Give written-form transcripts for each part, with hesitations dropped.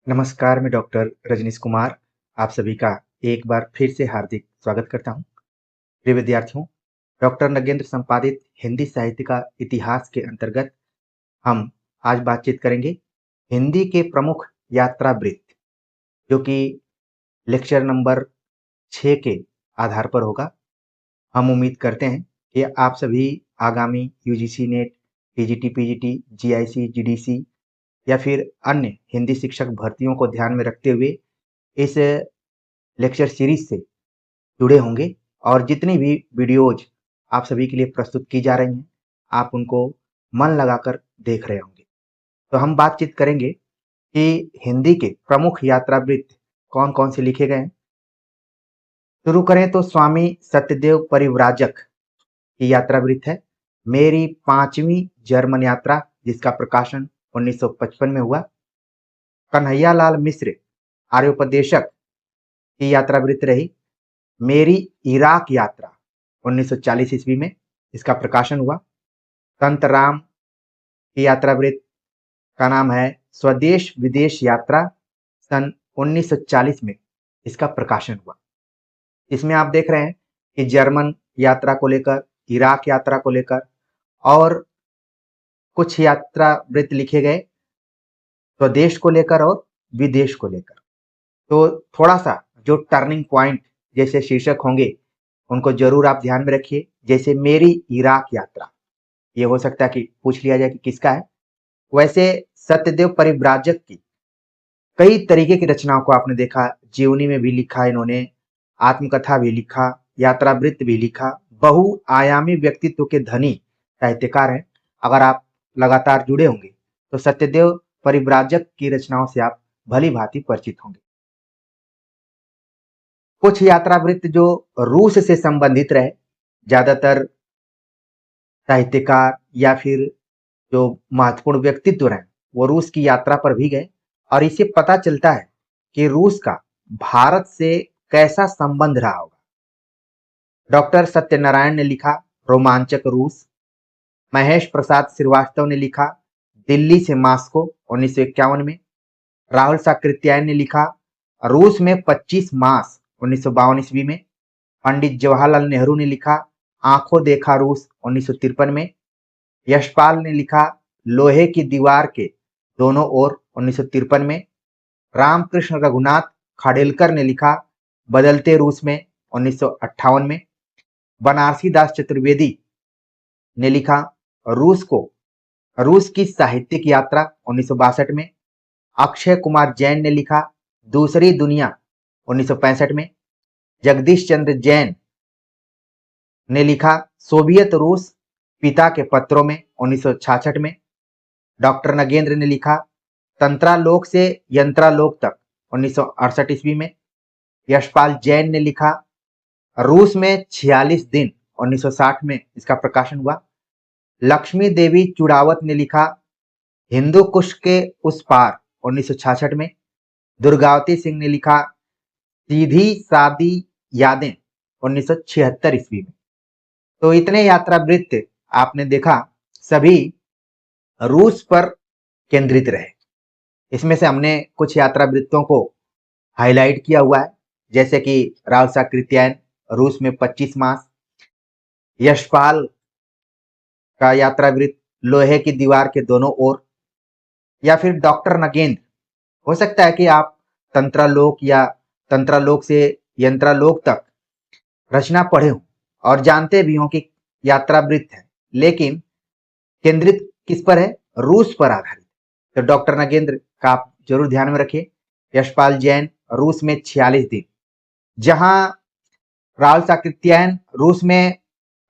नमस्कार, मैं डॉक्टर रजनीश कुमार आप सभी का एक बार फिर से हार्दिक स्वागत करता हूँ। प्रिय विद्यार्थियों, डॉक्टर नगेंद्र संपादित हिंदी साहित्य का इतिहास के अंतर्गत हम आज बातचीत करेंगे हिंदी के प्रमुख यात्रा वृत्त, जो कि लेक्चर नंबर 6 के आधार पर होगा। हम उम्मीद करते हैं कि आप सभी आगामी UGC net, TGT, PGT, GIC, GDC या फिर अन्य हिंदी शिक्षक भर्तियों को ध्यान में रखते हुए इस लेक्चर सीरीज से जुड़े होंगे और जितनी भी वीडियोज आप सभी के लिए प्रस्तुत की जा रही हैं, आप उनको मन लगाकर देख रहे होंगे। तो हम बातचीत करेंगे कि हिंदी के प्रमुख यात्रा वृत्त कौन कौन से लिखे गए हैं। शुरू करें तो स्वामी सत्यदेव परिव्राजक की यात्रा वृत्त है मेरी 5वीं जर्मन यात्रा, जिसका प्रकाशन 1955 में हुआ। कन्हैयालाल मिश्र आर्योपदेशक की यात्रा वृत्त रही मेरी इराक यात्रा, 1940 ईस्वी में इसका प्रकाशन हुआ। संत राम की यात्रा वृत्त का नाम है स्वदेश विदेश यात्रा, सन 1940 में इसका प्रकाशन हुआ। इसमें आप देख रहे हैं कि जर्मन यात्रा को लेकर, इराक यात्रा को लेकर और कुछ यात्रा वृत्त लिखे गए स्वदेश को लेकर और विदेश को लेकर। तो थोड़ा सा जो टर्निंग पॉइंट जैसे शीर्षक होंगे उनको जरूर आप ध्यान में रखिए। जैसे मेरी इराक यात्रा, ये हो सकता है कि पूछ लिया जाए कि किसका है। वैसे सत्यदेव परिव्राजक की कई तरीके की रचनाओं को आपने देखा, जीवनी में भी लिखा इन्होंने, आत्मकथा भी लिखा, यात्रा वृत्त भी लिखा। बहुआयामी व्यक्तित्व के धनी साहित्यकार हैं। अगर आप लगातार जुड़े होंगे तो सत्यदेव परिव्राजक की रचनाओं से आप भली भांति परिचित होंगे। कुछ यात्रा वृत्त जो रूस से संबंधित रहे, ज्यादातर साहित्यकार या फिर जो महत्वपूर्ण व्यक्तित्व रहे वो रूस की यात्रा पर भी गए और इससे पता चलता है कि रूस का भारत से कैसा संबंध रहा होगा। डॉक्टर सत्यनारायण ने लिखा रोमांचक रूस। महेश प्रसाद श्रीवास्तव ने लिखा दिल्ली से मास्को, 1951 में। राहुल साकृत्यायन ने लिखा रूस में 25 मास, 1952 ईस्वी में। पंडित जवाहरलाल नेहरू ने लिखा आंखों देखा रूस, 1953 में। यशपाल ने लिखा लोहे की दीवार के दोनों ओर, 1953 में। रामकृष्ण रघुनाथ खाडेलकर ने लिखा बदलते रूस में, 1958 में। बनारसी दास चतुर्वेदी ने लिखा रूस की साहित्यिक यात्रा, 1962 में। अक्षय कुमार जैन ने लिखा दूसरी दुनिया, 1965 में। जगदीश चंद्र जैन ने लिखा सोवियत रूस पिता के पत्रों में, 1966 में। डॉक्टर नगेंद्र ने लिखा तंत्रालोक से यंत्रालोक तक, 1968 ईस्वी में। यशपाल जैन ने लिखा रूस में 46 दिन, 1960 में इसका प्रकाशन हुआ। लक्ष्मी देवी चुड़ावत ने लिखा हिंदू कुश के उस पार, 1966 में। दुर्गावती सिंह ने लिखा सीधी सादी यादें, 1976 ईस्वी में। तो इतने यात्रा वृत्त आपने देखा, सभी रूस पर केंद्रित रहे। इसमें से हमने कुछ यात्रा वृत्तों को हाईलाइट किया हुआ है, जैसे कि राव साकृत्यायन रूस में 25 मास, यशपाल का यात्रा वृत्त लोहे की दीवार के दोनों ओर, या फिर डॉक्टर नगेंद्र। हो सकता है कि आप तंत्रालोक या तंत्रालोक से यंत्रालोक तक रचना पढ़े हो और जानते भी हो कि यात्रा वृत्त है, लेकिन केंद्रित किस पर है? रूस पर आधारित। तो डॉक्टर नगेंद्र का आप जरूर ध्यान में रखिए। यशपाल जैन रूस में 46 दिन, जहां राहुल साकृत्यायन रूस में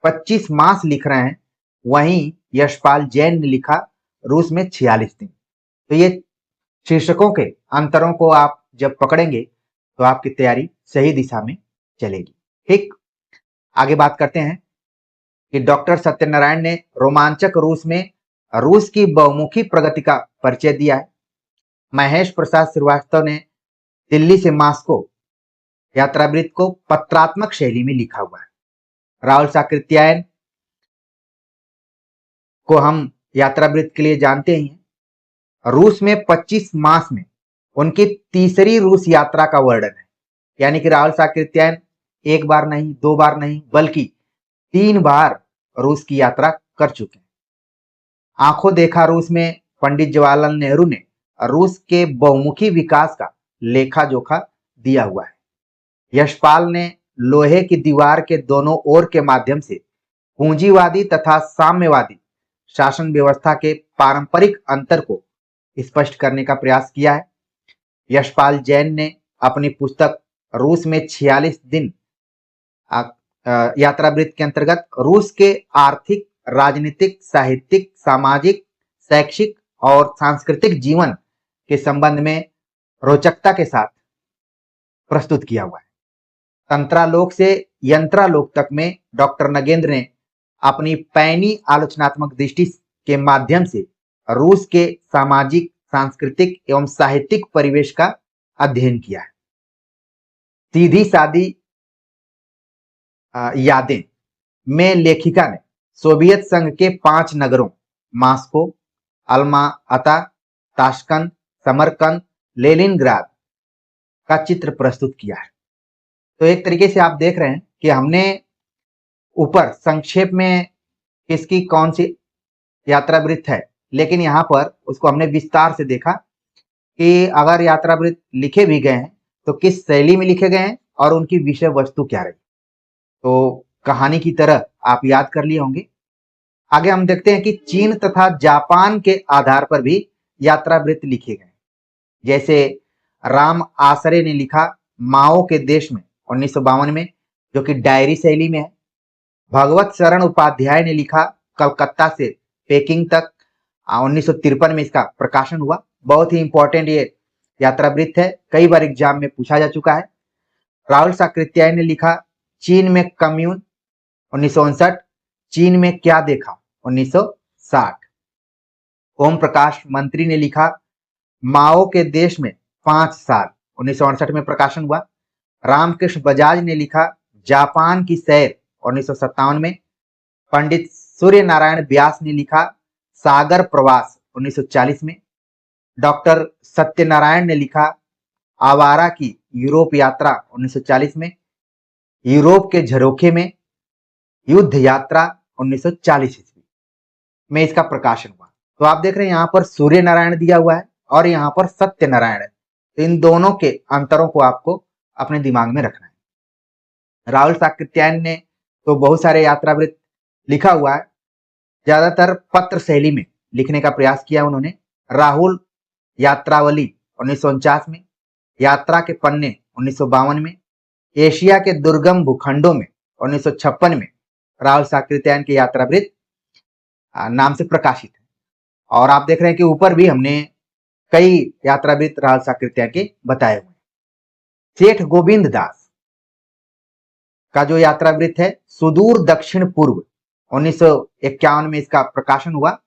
25 मास लिख रहे हैं, वहीं यशपाल जैन ने लिखा रूस में 46 दिन। तो ये शीर्षकों के अंतरों को आप जब पकड़ेंगे तो आपकी तैयारी सही दिशा में चलेगी। ठीक, आगे बात करते हैं कि डॉक्टर सत्यनारायण ने रोमांचक रूस में रूस की बहुमुखी प्रगति का परिचय दिया है। महेश प्रसाद श्रीवास्तव ने दिल्ली से मास्को यात्रा वृत्त को पत्रात्मक शैली में लिखा हुआ है। राहुल साकृत्यायन को हम यात्रा वृत्त के लिए जानते ही हैं। रूस में 25 मास में उनकी तीसरी रूस यात्रा का वर्णन है। यानी कि राहुल साकृत्यायन एक बार नहीं, दो बार नहीं, बल्कि 3 बार रूस की यात्रा कर चुके हैं। आंखों देखा रूस में पंडित जवाहरलाल नेहरू ने रूस के बहुमुखी विकास का लेखा जोखा दिया हुआ है। यशपाल ने लोहे की दीवार के दोनों ओर के माध्यम से पूंजीवादी तथा साम्यवादी शासन व्यवस्था के पारंपरिक अंतर को स्पष्ट करने का प्रयास किया है। यशपाल जैन ने अपनी पुस्तक रूस में 46 दिन यात्रा वृत्त के अंतर्गत रूस के आर्थिक, राजनीतिक, साहित्यिक, सामाजिक, शैक्षिक और सांस्कृतिक जीवन के संबंध में रोचकता के साथ प्रस्तुत किया हुआ है। तंत्रालोक से यंत्रालोक तक में डॉक्टर नगेंद्र ने अपनी पैनी आलोचनात्मक दृष्टि के माध्यम से रूस के सामाजिक, सांस्कृतिक एवं साहित्यिक परिवेश का अध्ययन किया है। सीधी सादी यादें में लेखिका ने सोवियत संघ के 5 नगरों मॉस्को, अल्मा अता, ताशकंद, समरकंद, लेनिनग्राद का चित्र प्रस्तुत किया है। तो एक तरीके से आप देख रहे हैं कि हमने ऊपर संक्षेप में किसकी कौन सी यात्रा वृत्त है, लेकिन यहाँ पर उसको हमने विस्तार से देखा कि अगर यात्रा वृत्त लिखे भी गए हैं तो किस शैली में लिखे गए हैं और उनकी विषय वस्तु क्या रही। तो कहानी की तरह आप याद कर लिए होंगे। आगे हम देखते हैं कि चीन तथा जापान के आधार पर भी यात्रा वृत्त लिखे गए, जैसे राम आसरे ने लिखा माओ के देश में 1952 में, जो कि डायरी शैली में है। भगवत शरण उपाध्याय ने लिखा कलकत्ता से पेकिंग तक 1953 में इसका प्रकाशन हुआ। बहुत ही इंपॉर्टेंट ये यात्रा वृत्त है, कई बार एग्जाम में पूछा जा चुका है। राहुल साकृत्यायन ने लिखा चीन में कम्यून 1959, चीन में क्या देखा 1960। ओम प्रकाश मंत्री ने लिखा माओ के देश में 5 साल 1968 में प्रकाशन हुआ। रामकृष्ण बजाज ने लिखा जापान की सैर 1957 में। पंडित सूर्य नारायण व्यास ने लिखा सागर प्रवास 1940 में। डॉक्टर सत्यनारायण ने लिखा आवारा की यूरोप यात्रा 1940 में। यूरोप के झरोखे में युद्ध यात्रा 1940 ईस्वी में इसका प्रकाशन हुआ। तो आप देख रहे हैं यहाँ पर सूर्य नारायण दिया हुआ है और यहाँ पर सत्यनारायण है। तो इन दोनों के अंतरों को आपको अपने दिमाग में रखना है। राहुल साकृत्यायन ने तो बहुत सारे यात्रा वृत्त लिखा हुआ है, ज्यादातर पत्र शैली में लिखने का प्रयास किया उन्होंने। राहुल यात्रावली 1949 में, यात्रा के पन्ने 1952 में, एशिया के दुर्गम भूखंडों में 1956 में राहुल साकृत्यायन के यात्रा वृत्त नाम से प्रकाशित है। और आप देख रहे हैं कि ऊपर भी हमने कई यात्रा वृत्त राहुल साकृत्यायन के बताए हुए हैं। सेठ गोविंद दास का जो यात्रा वृत्त है सुदूर दक्षिण पूर्व 1951 में इसका प्रकाशन हुआ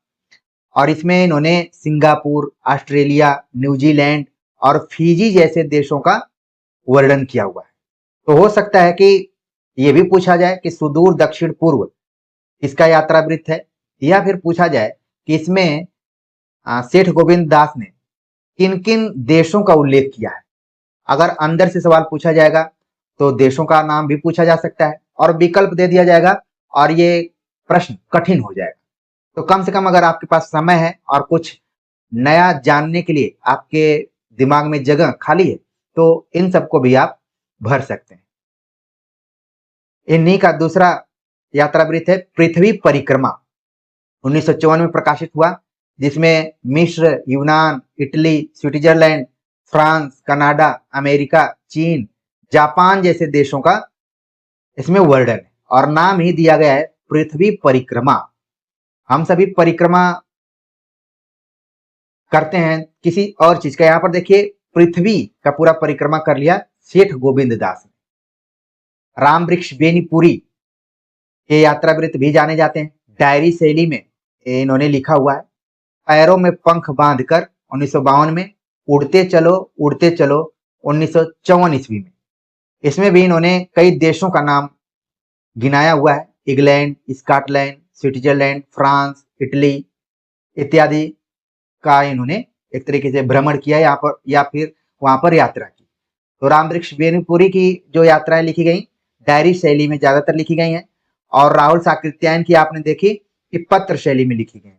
और इसमें इन्होंने सिंगापुर, ऑस्ट्रेलिया, न्यूजीलैंड और फिजी जैसे देशों का वर्णन किया हुआ है। तो हो सकता है कि यह भी पूछा जाए कि सुदूर दक्षिण पूर्व इसका यात्रा वृत्त है, या फिर पूछा जाए कि इसमें सेठ गोविंद दास ने किन किन देशों का उल्लेख किया है। अगर अंदर से सवाल पूछा जाएगा तो देशों का नाम भी पूछा जा सकता है और विकल्प दे दिया जाएगा और ये प्रश्न कठिन हो जाएगा। तो कम से कम अगर आपके पास समय है और कुछ नया जानने के लिए आपके दिमाग में जगह खाली है तो इन सबको भी आप भर सकते हैं। इन्हीं का दूसरा यात्रा वृत्त है पृथ्वी परिक्रमा 1954 में प्रकाशित हुआ, जिसमें मिस्र, यूनान, Italy, Switzerland, France, Canada, America, चीन, जापान जैसे देशों का इसमें वर्णन है और नाम ही दिया गया है पृथ्वी परिक्रमा। हम सभी परिक्रमा करते हैं किसी और चीज का। यहां पर देखिए पृथ्वी का पूरा परिक्रमा कर लिया सेठ गोविंद दास ने। राम वृक्ष बेनीपुरी के यात्रा वृत्त भी जाने जाते हैं, डायरी शैली में इन्होंने लिखा हुआ है। पैरों में पंख बांधकर 1952 में, उड़ते चलो 1954 ईस्वी में। इसमें भी इन्होंने कई देशों का नाम गिनाया हुआ है, England, Scotland, Switzerland, France, Italy इत्यादि का इन्होंने एक तरीके से भ्रमण किया यहाँ पर या फिर वहां पर यात्रा की। तो रामवृक्ष वेणुपुरी की जो यात्राएं लिखी गई डायरी शैली में ज्यादातर लिखी गई हैं, और राहुल साकृत्यायन की आपने देखी कि पत्र शैली में लिखी गई।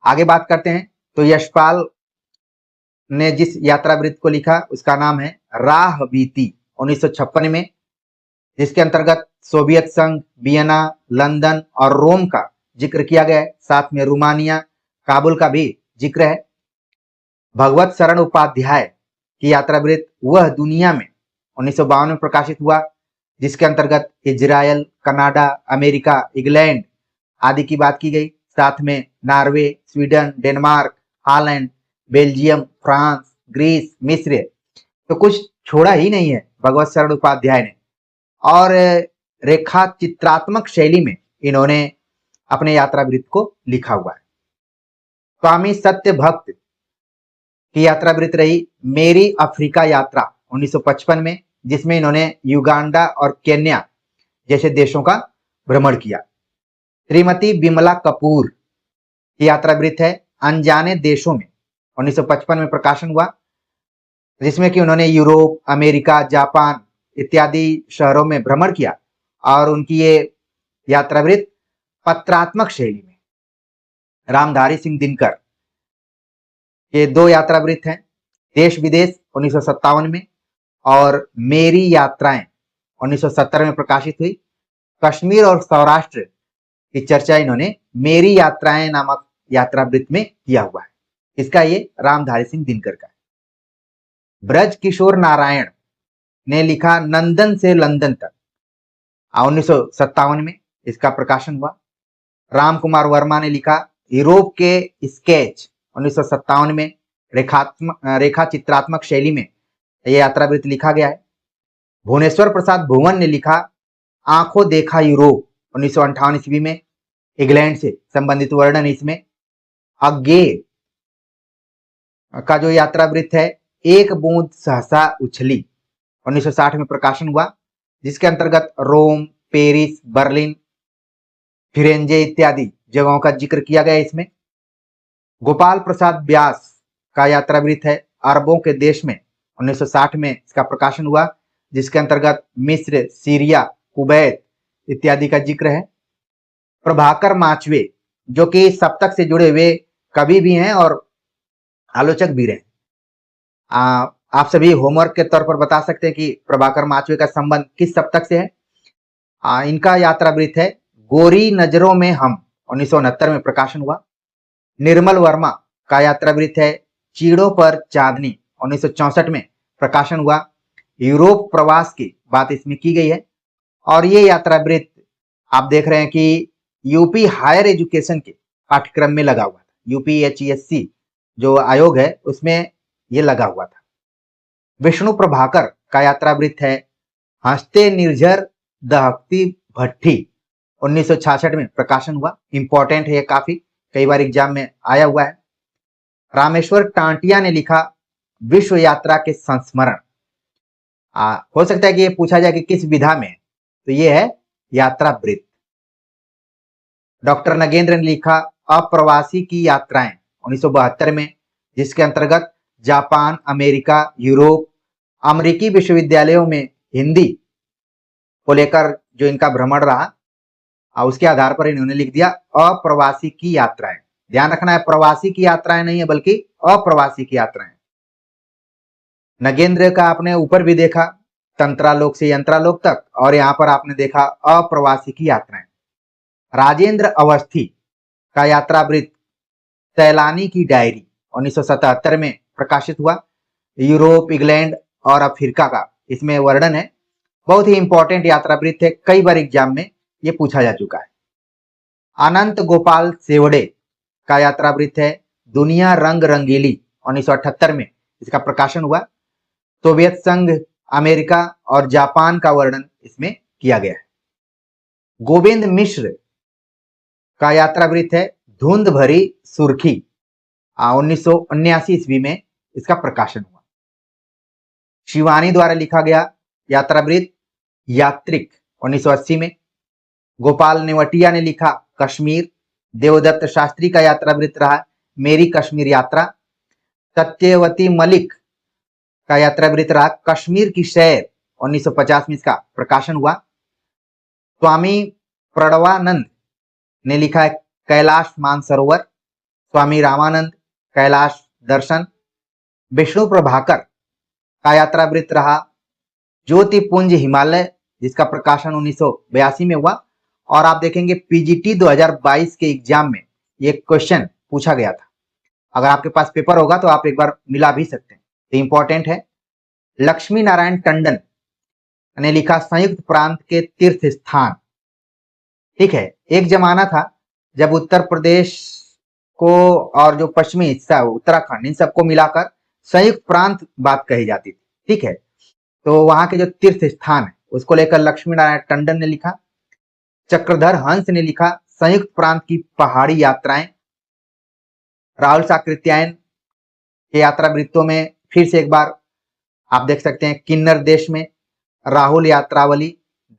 आगे बात करते हैं तो यशपाल ने जिस यात्रा वृत्त को लिखा उसका नाम है राह बीती 1956 में, जिसके अंतर्गत सोवियत संघ, वियना, लंदन और रोम का जिक्र किया गया है। साथ में रोमानिया, काबुल का भी जिक्र है। भगवत शरण उपाध्याय की यात्रा वृत्त वह दुनिया में 1952 में प्रकाशित हुआ, जिसके अंतर्गत इजराइल, कनाडा, अमेरिका, इंग्लैंड आदि की बात की गई। साथ में Norway, Sweden, Denmark, Holland, Belgium, France, Greece, मिस्र, तो कुछ छोड़ा ही नहीं है भगवत शरण उपाध्याय ने। और रेखा चित्रात्मक शैली में इन्होंने अपने यात्रा वृत्त को लिखा हुआ है। स्वामी सत्य भक्त की यात्रा वृत्त रही मेरी अफ्रीका यात्रा 1955 में, जिसमें इन्होंने युगांडा और केन्या जैसे देशों का भ्रमण किया। श्रीमती बिमला कपूर की यात्रा वृत्त है अनजाने देशों में 1955 में प्रकाशन हुआ, जिसमें कि उन्होंने यूरोप, अमेरिका, जापान इत्यादि शहरों में भ्रमण किया। और उनकी ये यात्रा वृत्त पत्रात्मक शैली में। रामधारी सिंह दिनकर के दो यात्रा वृत्त हैं, देश विदेश 1957 में और मेरी यात्राएं 1970 में प्रकाशित हुई। कश्मीर और सौराष्ट्र की चर्चा इन्होंने मेरी यात्राएं नामक यात्रा वृत्त में किया हुआ है। इसका ये रामधारी सिंह दिनकर का है। ब्रज किशोर नारायण ने लिखा नंदन से लंदन तक 1957 में इसका प्रकाशन हुआ। राम कुमार वर्मा ने लिखा यूरोप के स्केच 1957 में रेखा चित्रात्मक शैली में यह यात्रा वृत्त लिखा गया है। भुवनेश्वर प्रसाद भुवन ने लिखा आंखों देखा यूरोप 1958 ईस्वी में, इंग्लैंड से संबंधित वर्णन इसमें। अज्ञे का जो यात्रा वृत्त है एक बूंद सहसा उछली 1960 में प्रकाशन हुआ, जिसके अंतर्गत रोम, पेरिस, बर्लिन, फिरेंजे इत्यादि जगहों का जिक्र किया गया इसमें। गोपाल प्रसाद व्यास का यात्रा वृत्त है अरबों के देश में 1960 में इसका प्रकाशन हुआ, जिसके अंतर्गत मिस्र, सीरिया, कुवैत इत्यादि का जिक्र है। प्रभाकर माचवे जो कि सप्तक से जुड़े हुए कवि भी हैं और आलोचक भी रहे। आप सभी होमवर्क के तौर पर बता सकते हैं कि प्रभाकर माचवे का संबंध किस सप्तक से है। इनका यात्रा वृत्त है गोरी नजरों में हम 1969 में प्रकाशन हुआ। निर्मल वर्मा का यात्रा वृत्त है चीड़ों पर चांदनी 1964 में प्रकाशन हुआ। यूरोप प्रवास की बात इसमें की गई है। और ये यात्रा वृत्त आप देख रहे हैं कि यूपी हायर एजुकेशन के पाठ्यक्रम में लगा हुआ था। यूपीएचईएससी जो आयोग है उसमें ये लगा हुआ था। विष्णु प्रभाकर का यात्रा वृत्त है हंसते निर्झर दहकती भट्ठी 1966 में प्रकाशन हुआ। इंपॉर्टेंट है ये, काफी कई बार एग्जाम में आया हुआ है। रामेश्वर टांटिया ने लिखा विश्व यात्रा के संस्मरण। हो सकता है कि ये पूछा जाए कि किस विधा में, तो ये है यात्रा वृत्त। डॉक्टर नगेंद्र ने लिखा अप्रवासी की यात्राएं 1972 में, जिसके अंतर्गत जापान, अमेरिका, यूरोप, अमेरिकी विश्वविद्यालयों में हिंदी को लेकर जो इनका भ्रमण रहा, उसके आधार पर इन्होंने लिख दिया अप्रवासी की यात्राएं। ध्यान रखना है प्रवासी की यात्राएं नहीं है बल्कि अप्रवासी की यात्राएं। नगेंद्र का आपने ऊपर भी देखा तंत्रालोक से यंत्रालोक तक, और यहां पर आपने देखा अप्रवासी की यात्राएं। राजेंद्र अवस्थी का यात्रा वृत्त सैलानी की डायरी 1977 में प्रकाशित हुआ। यूरोप, इंग्लैंड और अफ्रीका का इसमें वर्णन है। बहुत ही इंपॉर्टेंट यात्रा वृत्त है, कई बार एग्जाम में ये पूछा जा चुका है। अनंत गोपाल सेवड़े का यात्रा वृत्त है दुनिया रंग रंगीली 1978 में इसका प्रकाशन हुआ। सोवियत संघ, अमेरिका और जापान का वर्णन इसमें किया गया है। गोविंद मिश्र का यात्रा वृत्त है धुंध भरी सुर्खी 1979 ईस्वी में इसका प्रकाशन हुआ। शिवानी द्वारा लिखा गया यात्रा वृत्त यात्रिक 1980 में। गोपाल नेवटिया ने लिखा कश्मीर। देवदत्त शास्त्री का यात्रा वृत्त रहा मेरी कश्मीर यात्रा। सत्यवती मलिक का यात्रा वृत्त रहा कश्मीर की सैर, 1950 में इसका प्रकाशन हुआ। स्वामी प्रणवानंद ने लिखा है कैलाश मानसरोवर। स्वामी रामानंद कैलाश दर्शन। विष्णु प्रभाकर का यात्रा वृत्त रहा ज्योतिपुंज हिमालय, जिसका प्रकाशन 1982 में हुआ। और आप देखेंगे पीजीटी 2022 के एग्जाम में ये क्वेश्चन पूछा गया था। अगर आपके पास पेपर होगा तो आप एक बार मिला भी सकते हैं, तो इंपॉर्टेंट है। लक्ष्मी नारायण टंडन ने लिखा संयुक्त प्रांत के तीर्थ स्थान। ठीक है, एक जमाना था जब उत्तर प्रदेश को और जो पश्चिमी हिस्सा उत्तराखंड, इन सबको मिलाकर संयुक्त प्रांत बात कही जाती थी। ठीक है, तो वहां के जो तीर्थ स्थान है उसको लेकर लक्ष्मी नारायण टंडन ने लिखा। चक्रधर हंस ने लिखा संयुक्त प्रांत की पहाड़ी यात्राएं। राहुल साकृत्यायन के यात्रा वृत्तों में फिर से एक बार आप देख सकते हैं किन्नर देश में राहुल यात्रावली,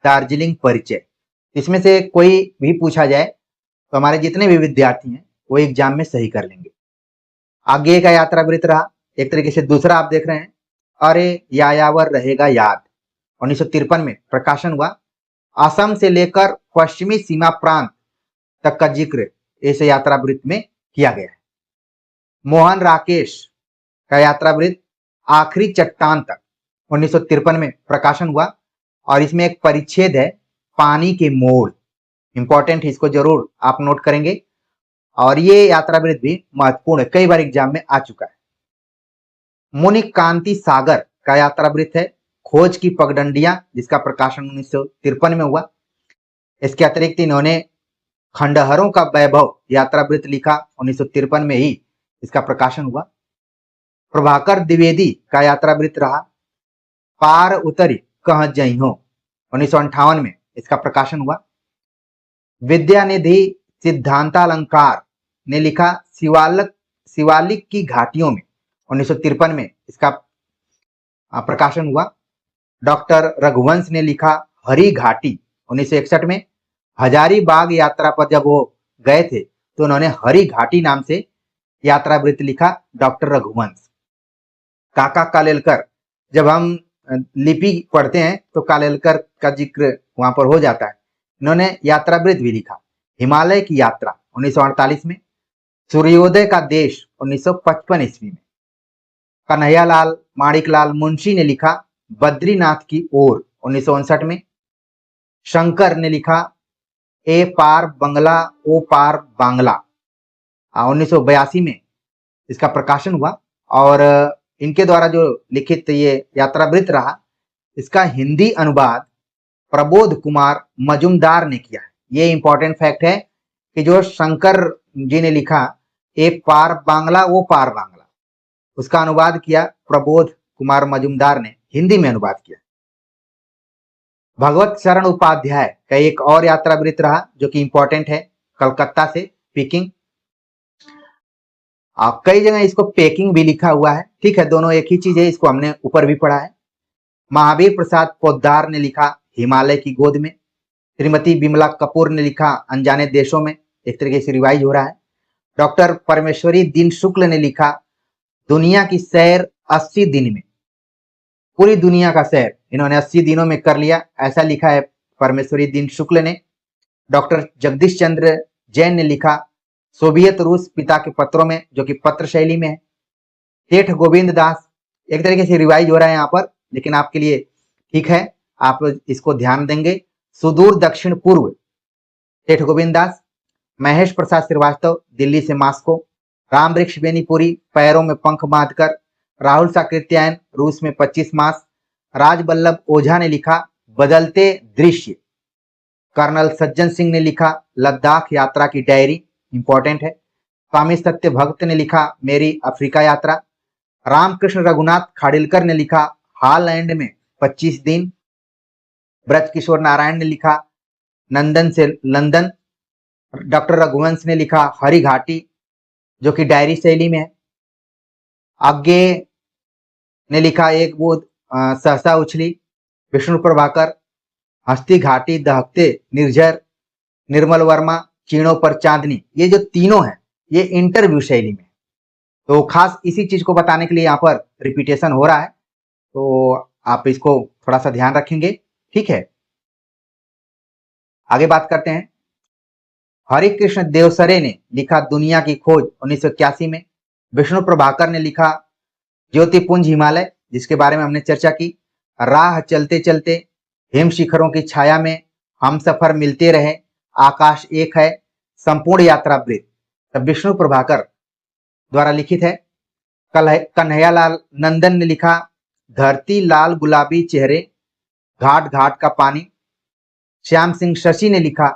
दार्जिलिंग परिचय। इसमें से कोई भी पूछा जाए तो हमारे जितने भी विद्यार्थी हैं वो एग्जाम में सही कर लेंगे। आगे का यात्रा वृत्त रहा एक तरीके से दूसरा, आप देख रहे हैं अरे यायावर रहेगा याद, 1953 में प्रकाशन हुआ। असम से लेकर पश्चिमी सीमा प्रांत तक का जिक्र इस यात्रा वृत्त में किया गया है। मोहन राकेश का यात्रा वृत्त आखिरी चट्टान तक, 1953 में प्रकाशन हुआ। और इसमें एक परिच्छेद है पानी के मोड़, इंपॉर्टेंट है, इसको जरूर आप नोट करेंगे। और ये यात्रा वृत्त भी महत्वपूर्ण है, कई बार एग्जाम में आ चुका है। मुनि कांति सागर का यात्रा वृत्त है खोज की पगडंडियां, जिसका प्रकाशन 1953 में हुआ। इसके अतिरिक्त इन्होंने खंडहरों का वैभव यात्रा वृत्त लिखा, 1953 में ही इसका प्रकाशन हुआ। प्रभाकर द्विवेदी का यात्रा वृत्त रहा पार उतरी कह जइहो, 1958 में इसका प्रकाशन हुआ। विद्यानिधि सिद्धांतालंकार ने लिखा शिवालिक की घाटियों में, 1953 में इसका प्रकाशन हुआ। डॉक्टर रघुवंश ने लिखा हरी घाटी, 1961 में। हजारीबाग यात्रा पर जब वो गए थे तो उन्होंने हरी घाटी नाम से यात्रा वृत्त लिखा, डॉक्टर रघुवंश। काका कालेलकर, जब हम लिपि पढ़ते हैं तो कालेलकर का जिक्र वहां पर हो जाता है। इन्होंने यात्रा वृत्त भी लिखा हिमालय की यात्रा, 1948 में। सूर्योदय का देश, 1955 ईस्वी में। कन्हैयालाल माणिकलाल मुंशी ने लिखा बद्रीनाथ की ओर, 1959 में। शंकर ने लिखा ए पार बंगला ओ पार बांग्ला, 1982 में इसका प्रकाशन हुआ। और इनके द्वारा जो लिखित ये यात्रा वृत्त रहा, इसका हिंदी अनुवाद प्रबोध कुमार मजुमदार ने किया है। ये इंपॉर्टेंट फैक्ट है कि जो शंकर जी ने लिखा ए पार बांग्ला वो पार बांग्ला, उसका अनुवाद किया प्रबोध कुमार मजुमदार ने, हिंदी में अनुवाद किया। भगवत शरण उपाध्याय का एक और यात्रा वृत्त रहा जो कि इंपॉर्टेंट है, कलकत्ता से पीकिंग। कई जगह इसको पेकिंग भी लिखा हुआ है, ठीक है, दोनों एक ही चीज है, इसको हमने ऊपर भी पढ़ा है। महावीर प्रसाद पोद्दार ने लिखा हिमालय की गोद में। श्रीमती बिमला कपूर ने लिखा अनजाने देशों में, एक तरीके से रिवाइज हो रहा है। डॉक्टर परमेश्वरी दिन शुक्ल ने लिखा दुनिया की सैर 80 दिन में। पूरी दुनिया का सैर इन्होंने 80 दिनों में कर लिया, ऐसा लिखा है परमेश्वरी दिन शुक्ल ने। डॉक्टर जगदीश चंद्र जैन ने लिखा सोवियत रूस पिता के पत्रों में, जो कि पत्र शैली में है। सेठ गोविंद दास, एक तरीके से रिवाइज हो रहा है यहाँ पर, लेकिन आपके लिए ठीक है, आप इसको ध्यान देंगे। सुदूर दक्षिण पूर्व, सेठ गोविंद दास। महेश प्रसाद श्रीवास्तव, दिल्ली से मास्को। राम वृक्ष बेनीपुरी, पैरों में पंख बांधकर। राहुल साकृत्यायन, रूस में 25 मास। राजबल्लभ ओझा ने लिखा बदलते दृश्य। कर्नल सज्जन सिंह ने लिखा लद्दाख यात्रा की डायरी, इंपॉर्टेंट है। स्वामी सत्य भक्त ने लिखा मेरी अफ्रीका यात्रा। रामकृष्ण रघुनाथ खाडिलकर ने लिखा हॉलैंड में 25 दिन। ब्रज किशोर नारायण ने लिखा नंदन से लंदन। डॉक्टर रघुवंश ने लिखा हरी घाटी, जो कि डायरी शैली में है। आगे ने लिखा एक बूंद सहसा उछली। विष्णु प्रभाकर हस्ती घाटी दहकते निर्झर। निर्मल वर्मा चीणों पर चांदनी। ये जो तीनों हैं ये इंटरव्यू शैली में, तो खास इसी चीज को बताने के लिए यहाँ पर रिपीटेशन हो रहा है, तो आप इसको थोड़ा सा ध्यान रखेंगे। ठीक है, आगे बात करते हैं। हरिकृष्ण देवसरे ने लिखा दुनिया की खोज 1981 में। विष्णु प्रभाकर ने लिखा ज्योतिपुंज हिमालय, जिसके बारे में हमने चर्चा की। राह चलते चलते, हिम शिखरों की छाया में, हम सफर मिलते रहे, आकाश एक है, संपूर्ण यात्रा वृत्त, तब विष्णु प्रभाकर द्वारा लिखित है। कन्हैयालाल नंदन ने लिखा धरती लाल गुलाबी चेहरे, घाट घाट का पानी। श्याम सिंह शशि ने लिखा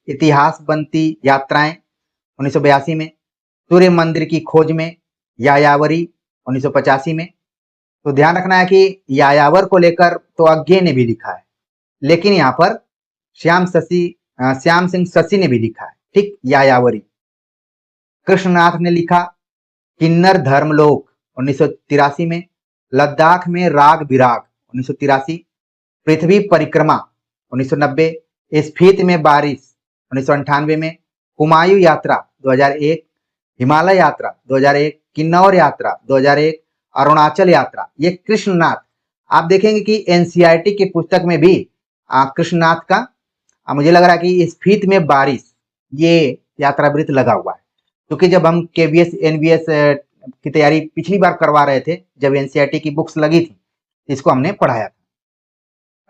इतिहास बनती यात्राएं 1982 में। सूर्य मंदिर की खोज में, यायावरी 1985 में। तो ध्यान रखना है कि यायावर को लेकर तो अज्ञे ने भी लिखा है, लेकिन यहाँ पर श्याम सिंह शशि ने भी लिखा है। ठीक, यायावरी। कृष्णनाथ ने लिखा किन्नर धर्मलोक 1983 में। लद्दाख में राग विराग 1983। पृथ्वी परिक्रमा 1990। स्फीत में बारिश 1998 में। हुमायूं यात्रा 2001। हिमालय यात्रा 2001। किन्नौर यात्रा 2001। अरुणाचल यात्रा, ये कृष्णनाथ। आप देखेंगे कि एनसीईआरटी की पुस्तक में भी कृष्णनाथ का मुझे लग रहा है कि स्फीत में बारिश, ये यात्रा वृत्त लगा हुआ है, क्योंकि जब हम केवीएस एनवीएस की तैयारी पिछली बार करवा रहे थे, जब एनसीईआरटी की बुक्स लगी थी, इसको हमने पढ़ाया था।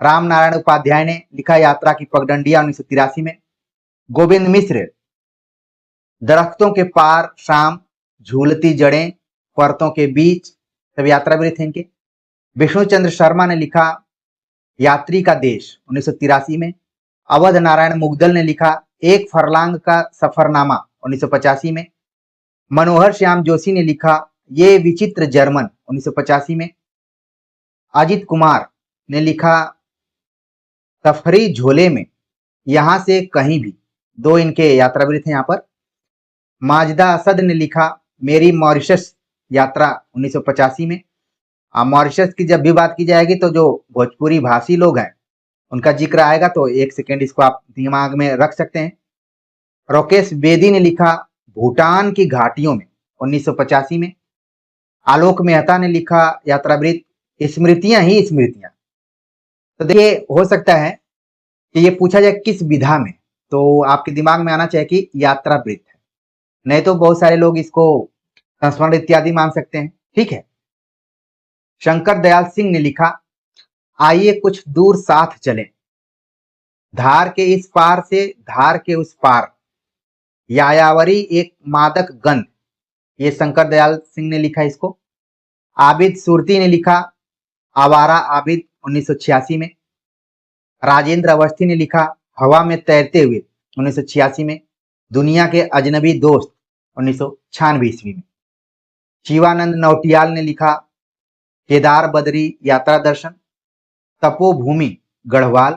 राम नारायण उपाध्याय ने लिखा यात्रा की पगडंडिया 1983 में। गोविंद मिश्र दरख्तों के पार शाम, झूलती जड़ें, पर्तों के बीच, सब यात्रा वृत्त हैं इनके। विष्णु चंद्र शर्मा ने लिखा यात्री का देश 1983 में। अवध नारायण मुग्दल ने लिखा एक फरलांग का सफरनामा 1985 में। मनोहर श्याम जोशी ने लिखा ये विचित्र जर्मन 1985 में। अजित कुमार ने लिखा सफरी झोले में, यहां से कहीं भी, दो इनके यात्रा वृत्त हैं यहाँ पर। माजदा असद ने लिखा मेरी मॉरिशस यात्रा 1985 में। मॉरिशस की जब भी बात की जाएगी तो जो भोजपुरी भाषी लोग हैं उनका जिक्र आएगा, तो एक सेकेंड इसको आप दिमाग में रख सकते हैं। राकेश बेदी ने लिखा भूटान की घाटियों में 1985 में। आलोक मेहता ने लिखा यात्रा वृत्त स्मृतियां ही स्मृतियां। तो देखिए, हो सकता है कि ये पूछा जाए किस विधा में, तो आपके दिमाग में आना चाहिए कि यात्रा वृत्त है, नहीं तो बहुत सारे लोग इसको संस्मरण इत्यादि मान सकते हैं। ठीक है, शंकर दयाल सिंह ने लिखा आइए कुछ दूर साथ चलें, धार के इस पार से धार के उस पार, यायावरी एक मादक गंध, ये शंकर दयाल सिंह ने लिखा इसको। आबिद सुरती ने लिखा आवारा आबिद 1986 में। राजेंद्र अवस्थी ने लिखा हवा में तैरते हुए 1986 में। दुनिया के अजनबी दोस्त 1996 ईस्वी में। शिवानंद नौटियाल ने लिखा केदार बद्री यात्रा दर्शन। तपोभूमि गढ़वाल,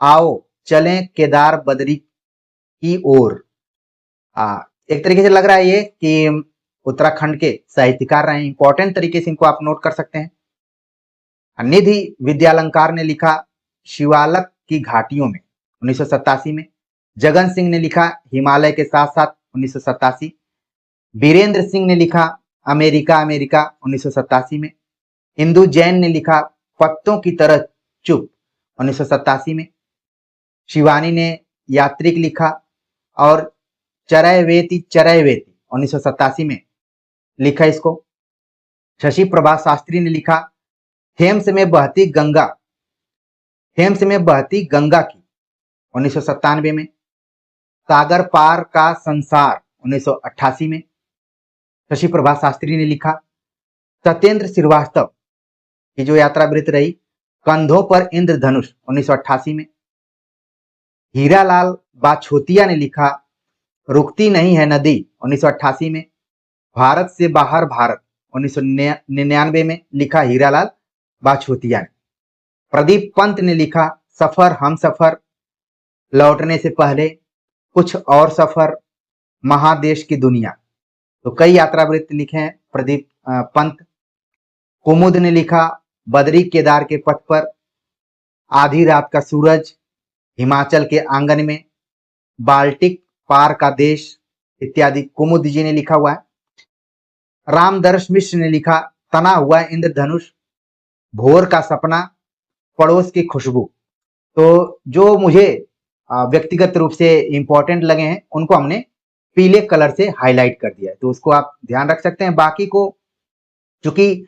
आओ चलें केदार बद्री की ओर। एक तरीके से लग रहा है ये कि उत्तराखंड के साहित्यकार रहे, इंपॉर्टेंट तरीके से इनको आप नोट कर सकते हैं। निधि विद्यालंकार ने लिखा शिवालक की घाटियों में 1987 में। जगन सिंह ने लिखा हिमालय के साथ साथ 1987। वीरेंद्र सिंह ने लिखा अमेरिका अमेरिका 1987 में। इंदु जैन ने लिखा पत्तों की तरह चुप 1987 में। शिवानी ने यात्रिक लिखा और चरैवेति 1987 में लिखा इसको। शशि प्रभा शास्त्री ने लिखा थेम्स में बहती गंगा की 1997 में। सागर पार का संसार 1988 में शशि प्रभा शास्त्री ने लिखा। सत्येंद्र श्रीवास्तव की जो यात्रा वृत्त रही कंधों पर इंद्रधनुष 1988 में। हीरालाल बाछोतिया ने लिखा रुकती नहीं है नदी 1988 में। भारत से बाहर भारत 1999 में लिखा हीरालाल बाछोतिया ने। प्रदीप पंत ने लिखा सफर हम सफर, लौटने से पहले, कुछ और सफर, महादेश की दुनिया। तो कई यात्रा वृत्त लिखे हैं प्रदीप पंत। कुमुद ने लिखा बद्री केदार के पथ पर, आधी रात का सूरज, हिमाचल के आंगन में, बाल्टिक पार का देश इत्यादि कुमुद जी ने लिखा हुआ है। रामदर्श मिश्र ने लिखा तना हुआ इंद्रधनुष, भोर का सपना, पड़ोस की खुशबू। तो जो मुझे व्यक्तिगत रूप से इंपॉर्टेंट लगे हैं उनको हमने पीले कलर से हाईलाइट कर दिया है, तो उसको आप ध्यान रख सकते हैं। बाकी को चूंकि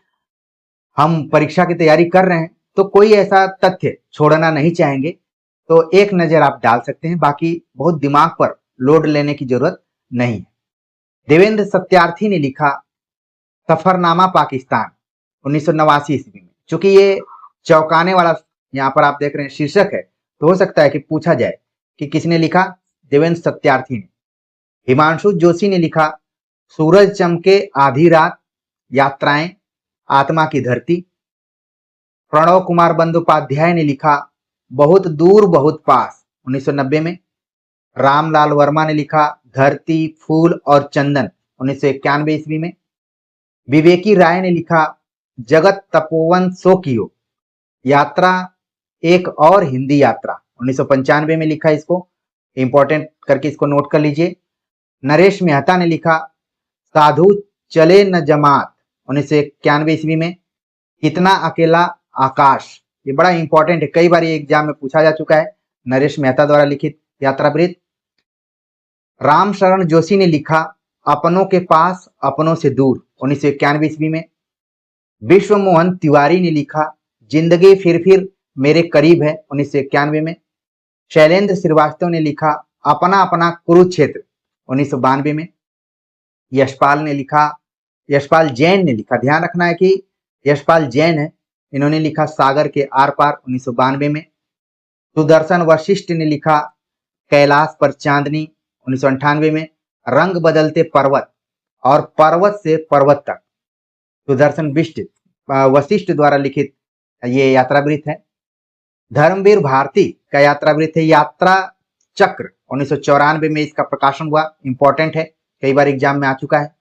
हम परीक्षा की तैयारी कर रहे हैं तो कोई ऐसा तथ्य छोड़ना नहीं चाहेंगे, तो एक नजर आप डाल सकते हैं, बाकी बहुत दिमाग पर लोड लेने की जरूरत नहीं है। देवेंद्र सत्यार्थी ने लिखा सफरनामा पाकिस्तान 1989 ईस्वी में। चूंकि ये चौंकाने वाला यहाँ पर आप देख रहे हैं शीर्षक है, तो हो सकता है कि पूछा जाए कि किसने लिखा, देवेंद्र सत्यार्थी ने। हिमांशु जोशी ने लिखा सूरज चमके आधी रात, यात्राएं, आत्मा की धरती। प्रणव कुमार बंदोपाध्याय ने लिखा बहुत दूर बहुत पास 1990 में। रामलाल वर्मा ने लिखा धरती, फूल और चंदन 1991 ईस्वी में। विवेकी राय ने लिखा जगत तपोवन सो कियो, यात्रा एक और हिंदी यात्रा 1995 में लिखा। इसको इंपॉर्टेंट करके इसको नोट कर लीजिए। नरेश मेहता ने लिखा साधु चले न जमात 1991 ईस्वी में। कितना अकेला आकाश, ये बड़ा इंपॉर्टेंट है, कई बार ये एग्जाम में पूछा जा चुका है। नरेश मेहता द्वारा लिखित यात्रावृत्त। राम शरण जोशी ने लिखा अपनों के पास अपनों से दूर 1991 ईस्वी में। विश्व मोहन तिवारी ने लिखा जिंदगी फिर मेरे करीब है 1991 में। शैलेंद्र श्रीवास्तव ने लिखा अपना अपना कुरुक्षेत्र 1992 में। यशपाल जैन ने लिखा, ध्यान रखना है कि यशपाल जैन है, इन्होंने लिखा सागर के आर पार 1992 में। सुदर्शन वशिष्ठ ने लिखा कैलाश पर चांदनी 1998 में। रंग बदलते पर्वत और पर्वत से पर्वत तक, सुदर्शन वशिष्ठ द्वारा लिखित ये यात्रावृत्त है। धर्मवीर भारती का यात्रावृत्त है यात्रा चक्र 1994 में इसका प्रकाशन हुआ, इंपॉर्टेंट है, कई बार एग्जाम में आ चुका है।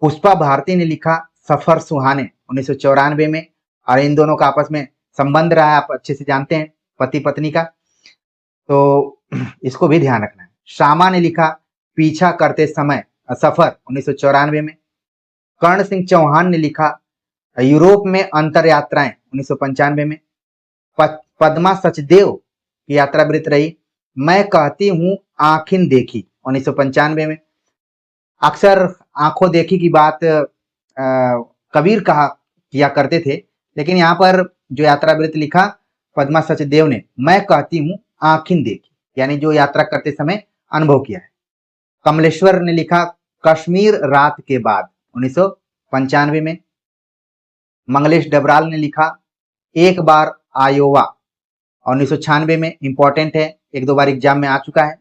पुष्पा भारती ने लिखा सफर सुहाने 1994 में, और इन दोनों का आपस में संबंध रहा है, आप अच्छे से जानते हैं, पति पत्नी का, तो इसको भी ध्यान रखना है। श्यामा ने लिखा पीछा करते समय सफर 1994 में। कर्ण सिंह चौहान ने लिखा यूरोप में अंतर यात्राएं 1995 में। पद्मा सचदेव की यात्रावृत्त रही मैं कहती हूँ आंखिन देखी 1995 में। अक्सर आंखों देखी की बात कबीर किया करते थे, लेकिन यहाँ पर जो यात्रावृत्त लिखा पद्मा सचदेव ने, मैं कहती हूँ आंखिन देखी, यानी जो यात्रा करते समय अनुभव किया है। कमलेश्वर ने लिखा कश्मीर रात के बाद 1995 में। मंगलेश डबराल ने लिखा एक बार आयोवा 1996 में, इंपॉर्टेंट है, एक दो बार एग्जाम में आ चुका है।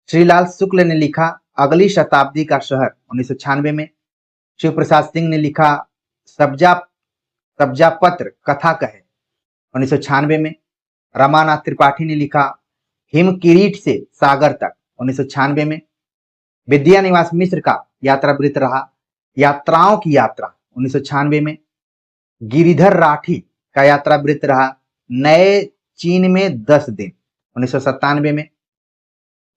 श्रीलाल शुक्ल ने लिखा अगली शताब्दी का शहर 1996 में। शिव प्रसाद सिंह ने लिखा सब्जा पत्र कथा कहे 1996 में। रमानाथ त्रिपाठी ने लिखा हिम किरीट से सागर तक 1996 में। विद्यानिवास मिश्र का यात्रावृत्त रहा यात्राओं की यात्रा 1996 में। गिरिधर राठी का यात्रावृत्त रहा नए चीन में 10 दिन 1997 में।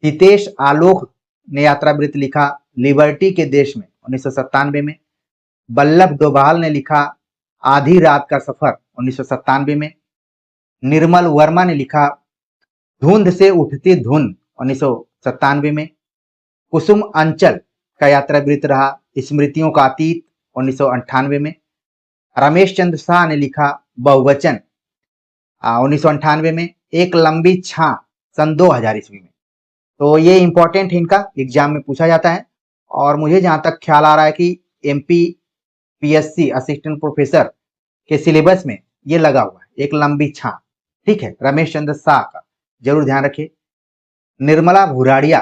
हितेश आलोक ने यात्रावृत्त लिखा लिबर्टी के देश में 1997 में। बल्लभ डोभाल ने लिखा आधी रात का सफर 1997 में। निर्मल वर्मा ने लिखा धुंध से उठती धुन 1997 में। कुसुम अंचल का यात्रावृत्त रहा स्मृतियों का अतीत 1998 में। रमेश चंद्र शाह ने लिखा बहुवचन 1998 में। एक लंबी छां सन 2000 ईस्वी में। तो ये इंपॉर्टेंट है, इनका एग्जाम में पूछा जाता है, और मुझे जहां तक ख्याल आ रहा है कि एमपी पीएससी असिस्टेंट प्रोफेसर के सिलेबस में ये लगा हुआ है, एक लंबी छां, ठीक है, रमेश चंद्र शाह का जरूर ध्यान रखिए। निर्मला भुराड़िया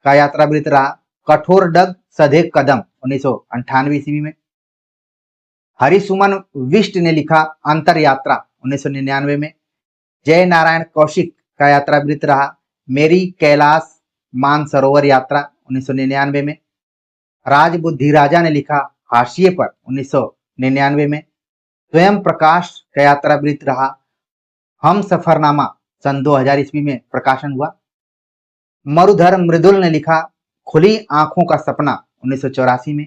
का यात्रावृत्त रहा कठोर डग सधे कदम 1998 ईस्वी में। हरिसुमन विष्ट ने लिखा अंतर यात्रा 1999 में। जय नारायण कौशिक का यात्रावृत्त रहा मेरी कैलाश मानसरोवर यात्रा 1999 में। राजबुद्धि राजा ने लिखा हाशिए पर 1999 में। स्वयं प्रकाश का यात्रावृत्त रहा हम सफरनामा सन 2000 ईस्वी में प्रकाशन हुआ। मरुधर मृदुल ने लिखा खुली आंखों का सपना 1984 में।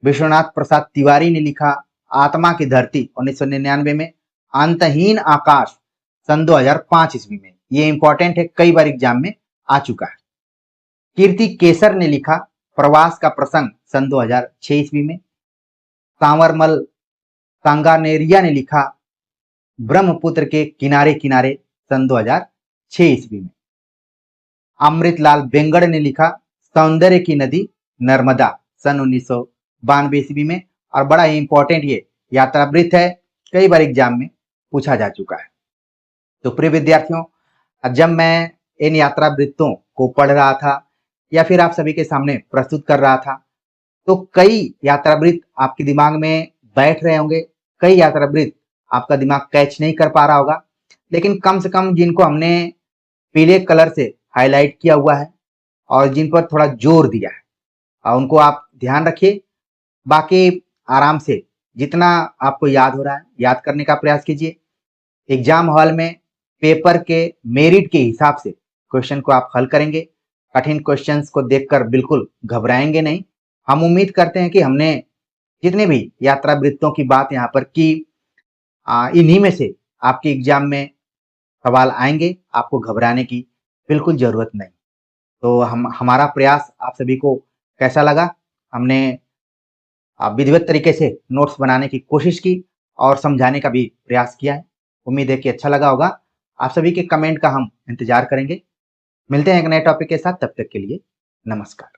विश्वनाथ प्रसाद तिवारी ने लिखा आत्मा की धरती 1999 में, अंतहीन आकाश सन 2005 ईस्वी में। ये इंपॉर्टेंट है, कई बार एग्जाम में आ चुका है। कीर्ति केसर ने लिखा प्रवास का प्रसंग सन 2006 ईस्वी में। सांवरमल सांगानेरिया ने लिखा ब्रह्मपुत्र के किनारे किनारे सन 2006 ईस्वी में। अमृतलाल वेंगड़ ने लिखा सौंदर्य की नदी नर्मदा सन 1992 ईस्वी में। और बड़ा ही इंपॉर्टेंट ये यात्रावृत्त है, कई बार एग्जाम में पूछा जा चुका है। तो प्रिय विद्यार्थियों, जब मैं इन यात्रावृत्तों को पढ़ रहा था या फिर आप सभी के सामने प्रस्तुत कर रहा था, तो कई यात्रावृत्त आपके दिमाग में बैठ रहे होंगे, कई यात्रावृत्त आपका दिमाग कैच नहीं कर पा रहा होगा, लेकिन कम से कम जिनको हमने पीले कलर से हाईलाइट किया हुआ है और जिन पर थोड़ा जोर दिया है, उनको आप ध्यान रखिए। बाकी आराम से जितना आपको याद हो रहा है याद करने का प्रयास कीजिए। एग्जाम हॉल में पेपर के मेरिट के हिसाब से क्वेश्चन को आप हल करेंगे। कठिन क्वेश्चंस को देखकर बिल्कुल घबराएंगे नहीं। हम उम्मीद करते हैं कि हमने जितने भी यात्रावृत्तों की बात यहाँ पर की, इन्हीं में से आपके एग्जाम में सवाल आएंगे, आपको घबराने की बिल्कुल जरूरत नहीं। तो हमारा प्रयास आप सभी को कैसा लगा? हमने विधिवत तरीके से नोट्स बनाने की कोशिश की और समझाने का भी प्रयास किया है। उम्मीद है कि अच्छा लगा होगा। आप सभी के कमेंट का हम इंतजार करेंगे। मिलते हैं एक नए टॉपिक के साथ, तब तक के लिए नमस्कार।